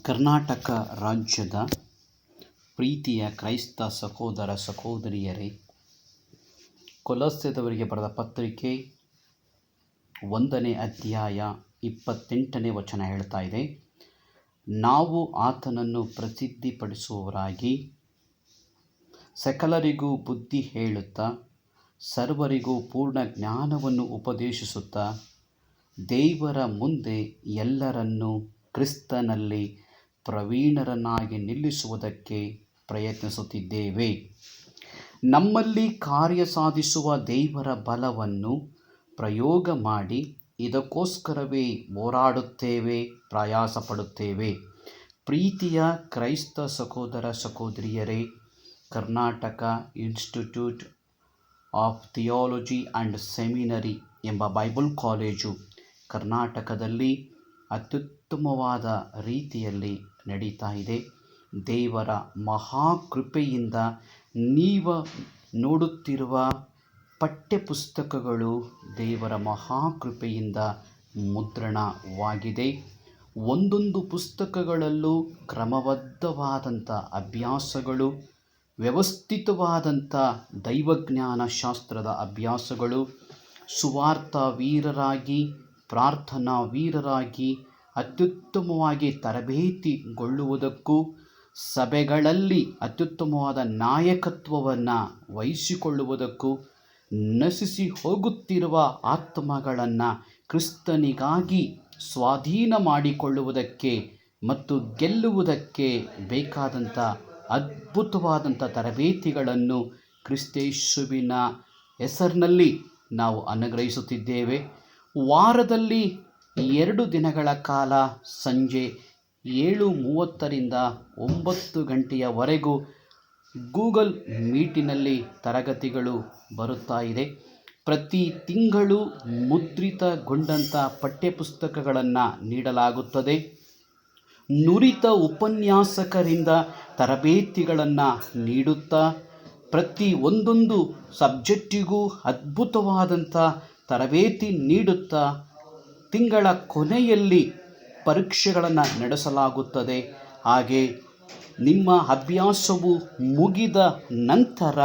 ಕರ್ನಾಟಕ ರಾಜ್ಯದ ಪ್ರೀತಿಯ ಕ್ರೈಸ್ತ ಸಹೋದರ ಸಹೋದರಿಯರೇ, ಕೊಲೊಸ್ಸೆದವರಿಗೆ ಬರೆದ ಪತ್ರಿಕೆ 1ನೇ ಅಧ್ಯಾಯ 28ನೇ ವಚನ ಹೇಳ್ತಾ ಇದೆ, ನಾವು ಆತನನ್ನು ಪ್ರಸಿದ್ಧಿಪಡಿಸುವವರಾಗಿ ಸಕಲರಿಗೂ ಬುದ್ಧಿ ಹೇಳುತ್ತಾ ಸರ್ವರಿಗೂ ಪೂರ್ಣ ಜ್ಞಾನವನ್ನು ಉಪದೇಶಿಸುತ್ತಾ ದೇವರ ಮುಂದೆ ಎಲ್ಲರನ್ನೂ ಕ್ರಿಸ್ತನಲ್ಲಿ ಪ್ರವೀಣರನ್ನಾಗಿ ನಿಲ್ಲಿಸುವುದಕ್ಕೆ ಪ್ರಯತ್ನಿಸುತ್ತಿದ್ದೇವೆ. ನಮ್ಮಲ್ಲಿ ಕಾರ್ಯ ಸಾಧಿಸುವ ದೇವರ ಬಲವನ್ನು ಪ್ರಯೋಗ ಮಾಡಿ ಇದಕ್ಕೋಸ್ಕರವೇ ಹೋರಾಡುತ್ತೇವೆ, ಪ್ರಯಾಸಪಡುತ್ತೇವೆ. ಪ್ರೀತಿಯ ಕ್ರೈಸ್ತ ಸಹೋದರ ಸಹೋದರಿಯರೇ, Karnataka institute of theology and seminary ಎಂಬ ಬೈಬಲ್ ಕಾಲೇಜು ಕರ್ನಾಟಕದಲ್ಲಿ ಅತ್ಯುತ್ತಮವಾದ ರೀತಿಯಲ್ಲಿ ನಡೀತಾ ಇದೆ. ದೇವರ ಮಹಾಕೃಪೆಯಿಂದ ನೀವು ನೋಡುತ್ತಿರುವ ಪಠ್ಯಪುಸ್ತಕಗಳು ದೇವರ ಮಹಾಕೃಪೆಯಿಂದ ಮುದ್ರಣವಾಗಿದೆ. ಒಂದೊಂದು ಪುಸ್ತಕಗಳಲ್ಲೂ ಕ್ರಮಬದ್ಧವಾದಂಥ ಅಭ್ಯಾಸಗಳು, ವ್ಯವಸ್ಥಿತವಾದಂಥ ದೈವಜ್ಞಾನ ಶಾಸ್ತ್ರದ ಅಭ್ಯಾಸಗಳು, ಸುವಾರ್ಥ ವೀರರಾಗಿ, ಪ್ರಾರ್ಥನಾ ವೀರರಾಗಿ ಅತ್ಯುತ್ತಮವಾಗಿ ತರಬೇತಿಗೊಳ್ಳುವುದಕ್ಕೂ, ಸಭೆಗಳಲ್ಲಿ ಅತ್ಯುತ್ತಮವಾದ ನಾಯಕತ್ವವನ್ನು ವಹಿಸಿಕೊಳ್ಳುವುದಕ್ಕೂ, ನಶಿಸಿ ಹೋಗುತ್ತಿರುವ ಆತ್ಮಗಳನ್ನು ಕ್ರಿಸ್ತನಿಗಾಗಿ ಸ್ವಾಧೀನ ಮಾಡಿಕೊಳ್ಳುವುದಕ್ಕೆ ಮತ್ತು ಗೆಲ್ಲುವುದಕ್ಕೆ ಬೇಕಾದಂಥ ಅದ್ಭುತವಾದಂಥ ತರಬೇತಿಗಳನ್ನು ಕ್ರಿಸ್ತೇಸುವಿನ ಹೆಸರಿನಲ್ಲಿ ನಾವು ಅನುಗ್ರಹಿಸುತ್ತಿದ್ದೇವೆ. ವಾರದಲ್ಲಿ 2 ದಿನಗಳ ಕಾಲ ಸಂಜೆ 7:30ರಿಂದ 9 ಗಂಟೆಯವರೆಗೂ ಗೂಗಲ್ ಮೀಟಿನಲ್ಲಿ ತರಗತಿಗಳು ಬರುತ್ತಾ ಇದೆ. ಪ್ರತಿ ತಿಂಗಳು ಮುದ್ರಿತಗೊಂಡಂಥ ಪಠ್ಯಪುಸ್ತಕಗಳನ್ನು ನೀಡಲಾಗುತ್ತದೆ. ನುರಿತ ಉಪನ್ಯಾಸಕರಿಂದ ತರಬೇತಿಗಳನ್ನು ನೀಡುತ್ತಾ ಪ್ರತಿ ಒಂದೊಂದು ಸಬ್ಜೆಕ್ಟಿಗೂ ಅದ್ಭುತವಾದಂಥ ತರಬೇತಿ ನೀಡುತ್ತಾ ತಿಂಗಳ ಕೊನೆಯಲ್ಲಿ ಪರೀಕ್ಷೆಗಳನ್ನು ನಡೆಸಲಾಗುತ್ತದೆ. ಹಾಗೆ ನಿಮ್ಮ ಅಭ್ಯಾಸವು ಮುಗಿದ ನಂತರ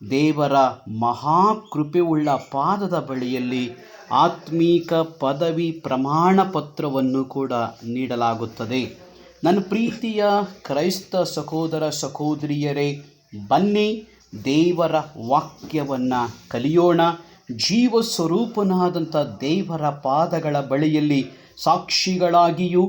ದೇವರ ಮಹಾಕೃಪೆಯುಳ್ಳ ಪಾದದ ಬಳಿಯಲ್ಲಿ ಆತ್ಮೀಕ ಪದವಿ ಪ್ರಮಾಣ ಪತ್ರವನ್ನು ಕೂಡ ನೀಡಲಾಗುತ್ತದೆ. ನನ್ನ ಪ್ರೀತಿಯ ಕ್ರೈಸ್ತ ಸಹೋದರ ಸಹೋದರಿಯರೇ, ಬನ್ನಿ ದೇವರ ವಾಕ್ಯವನ್ನು ಕಲಿಯೋಣ. ಜೀವ ಸ್ವರೂಪನಾದಂಥ ದೇವರ ಪಾದಗಳ ಬಳಿಯಲ್ಲಿ ಸಾಕ್ಷಿಗಳಾಗಿಯೂ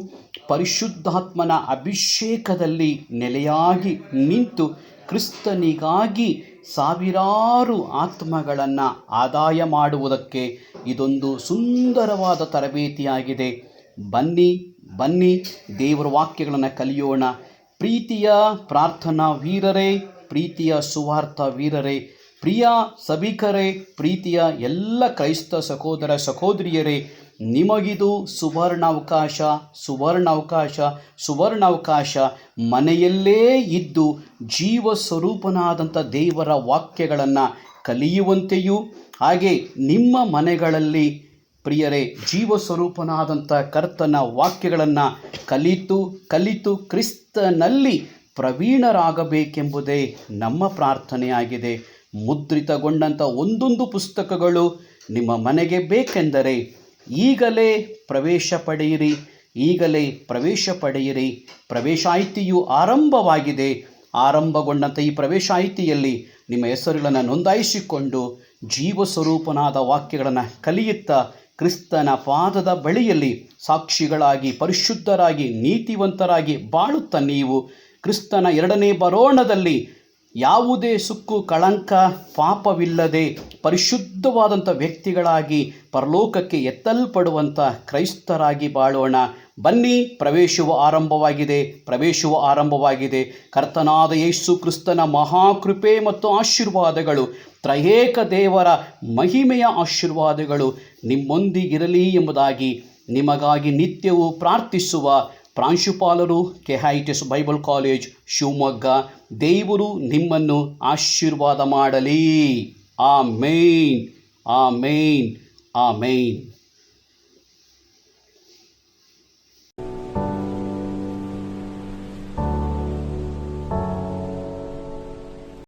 ಪರಿಶುದ್ಧಾತ್ಮನ ಅಭಿಷೇಕದಲ್ಲಿ ನೆಲೆಯಾಗಿ ನಿಂತು ಕ್ರಿಸ್ತನಿಗಾಗಿ ಸಾವಿರಾರು ಆತ್ಮಗಳನ್ನು ಆದಾಯ ಮಾಡುವುದಕ್ಕೆ ಇದೊಂದು ಸುಂದರವಾದ ತರಬೇತಿಯಾಗಿದೆ. ಬನ್ನಿ ದೇವರ ವಾಕ್ಯಗಳನ್ನು ಕಲಿಯೋಣ. ಪ್ರೀತಿಯ ಪ್ರಾರ್ಥನಾ ವೀರರೇ, ಪ್ರೀತಿಯ ಸುವಾರ್ಥ ವೀರರೇ, ಪ್ರಿಯ ಸಭಿಕರೇ, ಪ್ರೀತಿಯ ಎಲ್ಲ ಕ್ರೈಸ್ತ ಸಹೋದರ ಸಹೋದರಿಯರೇ, ನಿಮಗಿದು ಸುವರ್ಣಾವಕಾಶ. ಮನೆಯಲ್ಲೇ ಇದ್ದು ಜೀವ ಸ್ವರೂಪನಾದಂಥ ದೇವರ ವಾಕ್ಯಗಳನ್ನು ಕಲಿಯುವಂತೆಯೂ, ಹಾಗೆ ನಿಮ್ಮ ಮನೆಗಳಲ್ಲಿ ಪ್ರಿಯರೇ ಜೀವ ಸ್ವರೂಪನಾದಂಥ ಕರ್ತನ ವಾಕ್ಯಗಳನ್ನು ಕಲಿತು ಕ್ರಿಸ್ತನಲ್ಲಿ ಪ್ರವೀಣರಾಗಬೇಕೆಂಬುದೇ ನಮ್ಮ ಪ್ರಾರ್ಥನೆಯಾಗಿದೆ. ಮುದ್ರಿತಗೊಂಡಂಥ ಒಂದೊಂದು ಪುಸ್ತಕಗಳು ನಿಮ್ಮ ಮನೆಗೆ ಬೇಕೆಂದರೆ ಈಗಲೇ ಪ್ರವೇಶ ಪಡೆಯಿರಿ. ಪ್ರವೇಶಾಯಿತಿಯು ಆರಂಭವಾಗಿದೆ. ಆರಂಭಗೊಂಡಂಥ ಈ ಪ್ರವೇಶಾಯಿತಿಯಲ್ಲಿ ನಿಮ್ಮ ಹೆಸರುಗಳನ್ನು ನೋಂದಾಯಿಸಿಕೊಂಡು ಜೀವ ಸ್ವರೂಪನಾದ ವಾಕ್ಯಗಳನ್ನು ಕಲಿಯುತ್ತಾ ಕ್ರಿಸ್ತನ ಪಾದದ ಬಳಿಯಲ್ಲಿ ಸಾಕ್ಷಿಗಳಾಗಿ, ಪರಿಶುದ್ಧರಾಗಿ, ನೀತಿವಂತರಾಗಿ ಬಾಳುತ್ತಾ ನೀವು ಕ್ರಿಸ್ತನ 2ನೇ ಬರೋಣದಲ್ಲಿ ಯಾವುದೇ ಸುಕ್ಕು, ಕಳಂಕ, ಪಾಪವಿಲ್ಲದೆ ಪರಿಶುದ್ಧವಾದಂಥ ವ್ಯಕ್ತಿಗಳಾಗಿ ಪರಲೋಕಕ್ಕೆ ಎತ್ತಲ್ಪಡುವಂಥ ಕ್ರೈಸ್ತರಾಗಿ ಬಾಳೋಣ. ಬನ್ನಿ, ಪ್ರವೇಶವು ಆರಂಭವಾಗಿದೆ. ಕರ್ತನಾದ ಯೇಸು ಕ್ರಿಸ್ತನ ಮಹಾಕೃಪೆ ಮತ್ತು ಆಶೀರ್ವಾದಗಳು, ತ್ರಯೇಕ ದೇವರ ಮಹಿಮೆಯ ಆಶೀರ್ವಾದಗಳು ನಿಮ್ಮೊಂದಿಗಿರಲಿ ಎಂಬುದಾಗಿ ನಿಮಗಾಗಿ ನಿತ್ಯವೂ ಪ್ರಾರ್ಥಿಸುವ ಪ್ರಾಂಶುಪಾಲರು, ಕೆಐಟಿಎಸ್ ಬೈಬಲ್ ಕಾಲೇಜ್, ಶಿವಮೊಗ್ಗ. ದೇವರು ನಿಮ್ಮನ್ನು ಆಶೀರ್ವಾದ ಮಾಡಲಿ. ಆಮೇನ್.